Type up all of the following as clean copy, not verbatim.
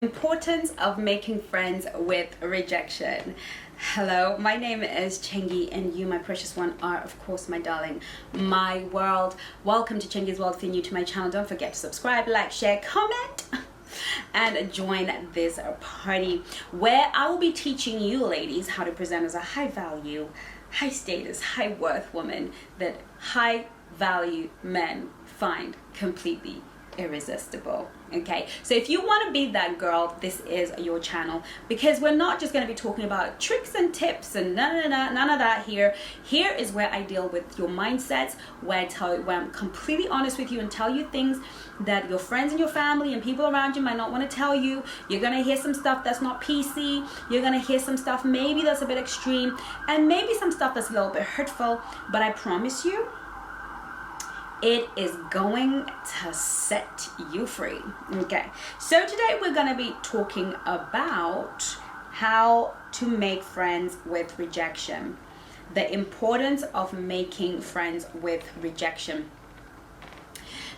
Importance of making friends with rejection. Hello, my name is Chengi, and you, my precious one, are of course my darling, my world. Welcome to Chengi's World. If you're new to my channel, don't forget to subscribe, like, share, comment, and join this party where I will be teaching you ladies how to present as a high value, high status, high worth woman that high value men find completely irresistible. Okay, so if you want to be that girl, this is your channel, because we're not just going to be talking about tricks and tips and none of that here. Here is where I deal with your mindsets, where I'm completely honest with you and tell you things that your friends and your family and people around you might not want to tell you. You're going to hear some stuff that's not PC. You're going to hear some stuff maybe that's a bit extreme, and maybe some stuff that's a little bit hurtful, but I promise you, it is going to set you free. Okay, so today we're going to be talking about how to make friends with rejection, the importance of making friends with rejection.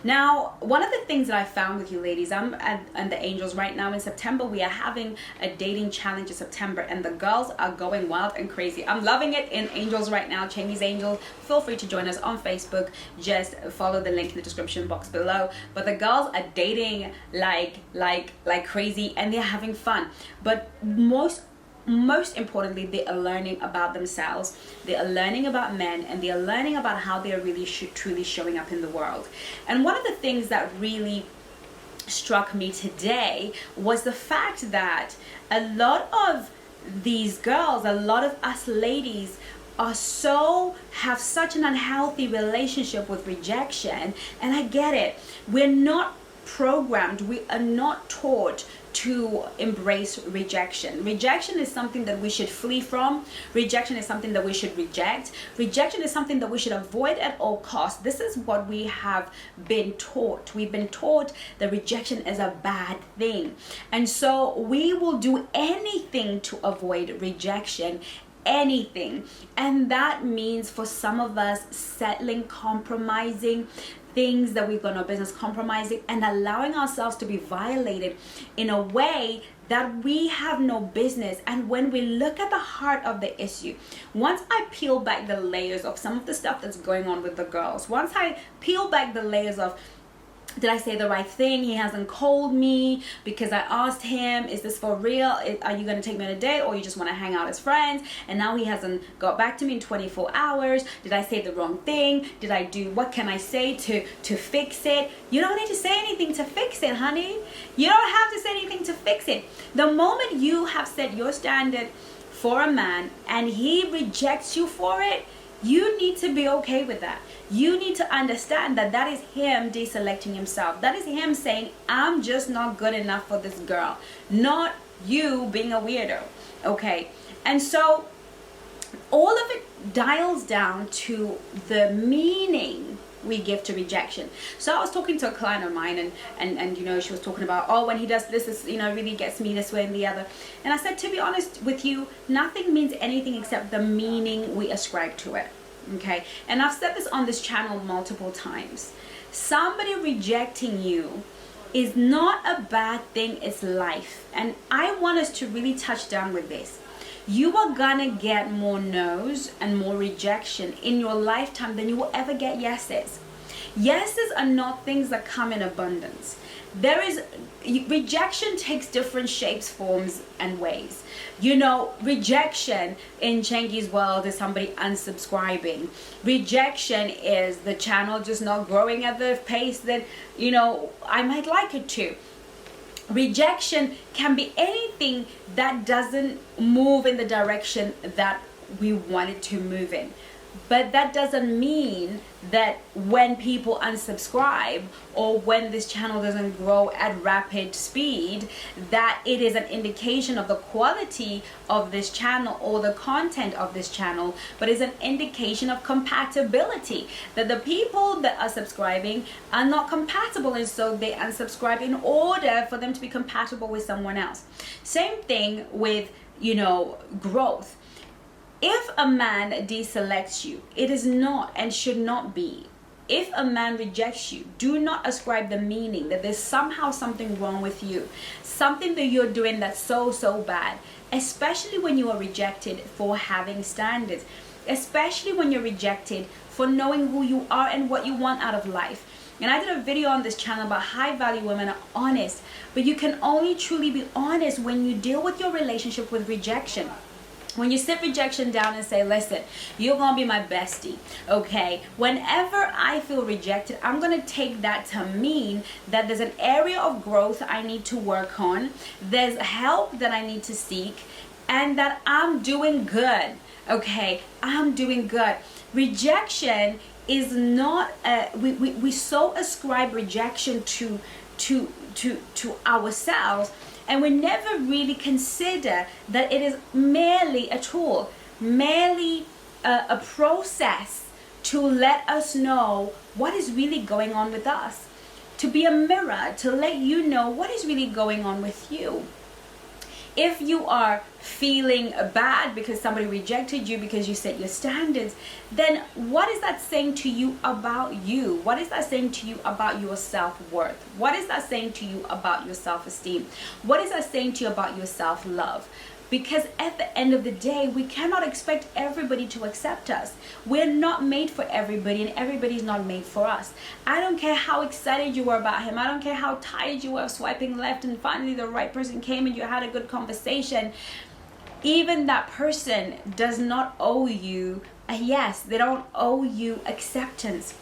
Now, one of the things that I found with you ladies, I'm and the angels right now in September, we are having a dating challenge in September, and the girls are going wild and crazy. I'm loving it in angels right now, Chengi's Angels. Feel free to join us on Facebook. Just follow the link in the description box below. But the girls are dating like crazy, and they're having fun. But most importantly, they are learning about themselves, they are learning about men, and they are learning about how they are really truly showing up in the world. And one of the things that really struck me today was the fact that a lot of these girls, a lot of us ladies have such an unhealthy relationship with rejection. And I get it, we're not programmed, we are not taught to embrace rejection. Rejection is something that we should flee from. Rejection is something that we should reject. Rejection is something that we should avoid at all costs. This is what we have been taught. We've been taught that rejection is a bad thing. And so we will do anything to avoid rejection. Anything. And that means for some of us settling, compromising things that we've got in our business, compromising and allowing ourselves to be violated in a way that we have no business. And when we look at the heart of the issue, once I peel back the layers of some of the stuff that's going on with the girls, once I peel back the layers of, did I say the right thing? He hasn't called me because I asked him, is this for real? Are you going to take me on a date, or you just want to hang out as friends? And now he hasn't got back to me in 24 hours. Did I say the wrong thing? What can I say to fix it? You don't need to say anything to fix it, honey. You don't have to say anything to fix it. The moment you have set your standard for a man and he rejects you for it, you need to be okay with that. You need to understand that that is him deselecting himself. That is him saying, I'm just not good enough for this girl. Not you being a weirdo. Okay? And so all of it dials down to the meaning we give to rejection. So I was talking to a client of mine, and you know, she was talking about, oh, when he does this, you know, really gets me this way and the other. And I said, to be honest with you, nothing means anything except the meaning we ascribe to it. Okay? And I've said this on this channel multiple times. Somebody rejecting you is not a bad thing, it's life. And I want us to really touch down with this. You are gonna get more no's and more rejection in your lifetime than you will ever get yeses. Yeses are not things that come in abundance. Rejection takes different shapes, forms, and ways. You know, rejection in Chengi's world is somebody unsubscribing. Rejection is the channel just not growing at the pace that, you know, I might like it to. Rejection can be anything that doesn't move in the direction that we want it to move in. But that doesn't mean that when people unsubscribe or when this channel doesn't grow at rapid speed, that it is an indication of the quality of this channel or the content of this channel, but is an indication of compatibility, that the people that are subscribing are not compatible, and so they unsubscribe in order for them to be compatible with someone else. Same thing with, you know, growth. If a man deselects you, it is not and should not be if a man rejects you, do not ascribe the meaning that there's somehow something wrong with you, something that you're doing that's so bad, especially when you are rejected for having standards, especially when you're rejected for knowing who you are and what you want out of life. And I did a video on this channel about high value women are honest, but you can only truly be honest when you deal with your relationship with rejection. When you sit rejection down and say, listen, you're going to be my bestie, okay? Whenever I feel rejected, I'm going to take that to mean that there's an area of growth I need to work on, there's help that I need to seek, and that I'm doing good, okay? I'm doing good. Rejection is not, we so ascribe rejection to ourselves, and we never really consider that it is merely a tool, merely a process to let us know what is really going on with us, to be a mirror, to let you know what is really going on with you. If you are feeling bad because somebody rejected you because you set your standards, then what is that saying to you about you? What is that saying to you about your self-worth? What is that saying to you about your self-esteem? What is that saying to you about your self-love? Because at the end of the day, we cannot expect everybody to accept us. We're not made for everybody, and everybody's not made for us. I don't care how excited you were about him. I don't care how tired you were of swiping left and finally the right person came and you had a good conversation. Even that person does not owe you a yes. They don't owe you acceptance.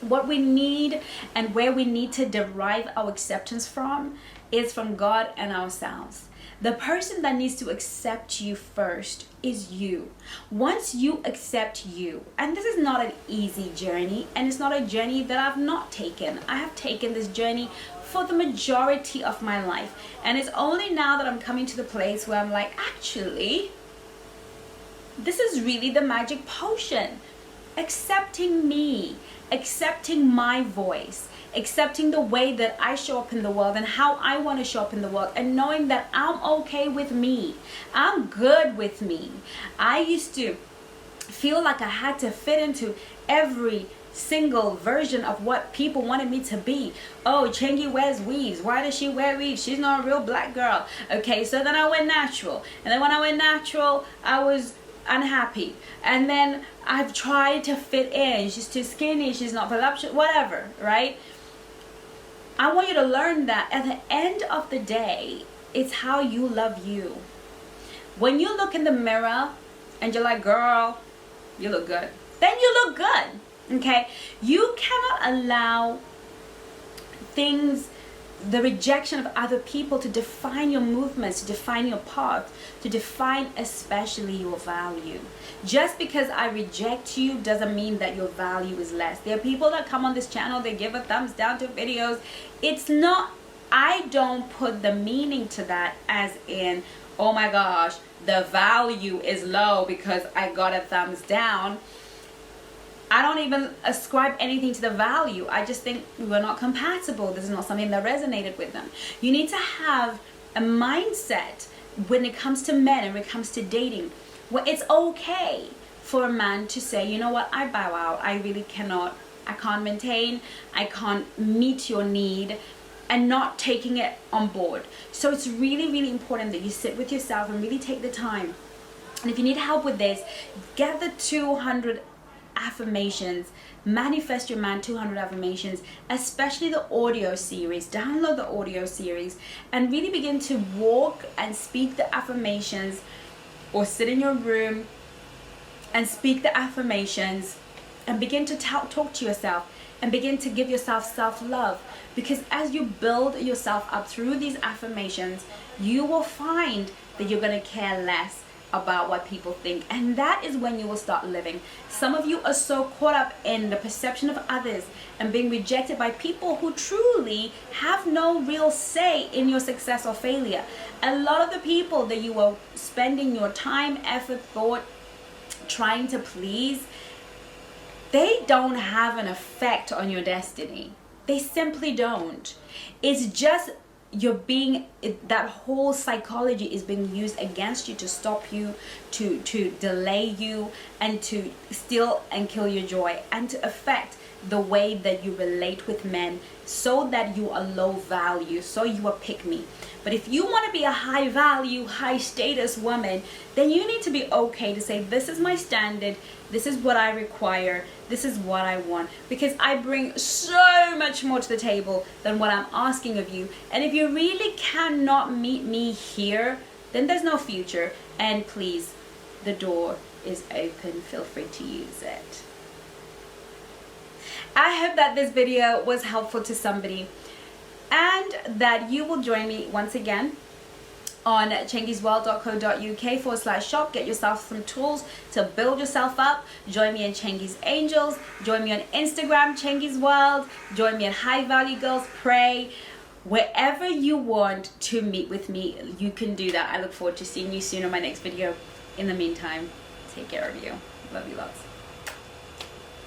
What we need and where we need to derive our acceptance from is from God and ourselves. The person that needs to accept you first is you. Once you accept you, and this is not an easy journey, and it's not a journey that I've not taken. I have taken this journey for the majority of my life, and it's only now that I'm coming to the place where I'm like, actually, this is really the magic potion. Accepting me, accepting my voice, accepting the way that I show up in the world and how I want to show up in the world, and knowing that I'm okay with me. I'm good with me. I used to feel like I had to fit into every single version of what people wanted me to be. Oh, Chengi wears weaves. Why does she wear weaves? She's not a real black girl. Okay, so then I went natural. And then when I went natural, I was unhappy. And then I've tried to fit in. She's too skinny. She's not voluptuous. Whatever, right? I want you to learn that at the end of the day, it's how you love you. When you look in the mirror and you're like, girl, you look good, then you look good, okay? You cannot allow things, the rejection of other people, to define your movements, to define your path, to define especially your value. Just because I reject you doesn't mean that your value is less. There are people that come on this channel, they give a thumbs down to videos. It's not, I don't put the meaning to that as in, oh my gosh, the value is low because I got a thumbs down. I don't even ascribe anything to the value. I just think we're not compatible. This is not something that resonated with them. You need to have a mindset when it comes to men and when it comes to dating, where it's okay for a man to say, you know what, I bow out. I really cannot, I can't maintain, I can't meet your need, and not taking it on board. So it's really, really important that you sit with yourself and really take the time. And if you need help with this, get the 200 affirmations, Manifest Your Man 200 affirmations, especially the audio series. Download the audio series and really begin to walk and speak the affirmations, or sit in your room and speak the affirmations and begin to talk to yourself and begin to give yourself self-love. Because as you build yourself up through these affirmations, you will find that you're going to care less about what people think, and that is when you will start living. Some of you are so caught up in the perception of others and being rejected by people who truly have no real say in your success or failure. A lot of the people that you are spending your time, effort, thought trying to please, they don't have an effect on your destiny. They simply don't. It's just that whole psychology is being used against you to stop you, to delay you, and to steal and kill your joy, and to affect the way that you relate with men, so that you are low value, so you are pick me. But if you want to be a high value, high status woman, then you need to be okay to say, this is my standard, this is what I require, this is what I want, because I bring so much more to the table than what I'm asking of you. And if you really cannot meet me here, then there's no future. And please, the door is open, feel free to use it. I hope that this video was helpful to somebody, and that you will join me once again on chengisworld.co.uk/shop. Get yourself some tools to build yourself up. Join me in Chengi's Angels. Join me on Instagram, Chengi's World. Join me at High Value Girls Pray. Wherever you want to meet with me, you can do that. I look forward to seeing you soon on my next video. In the meantime, take care of you. Love you lots.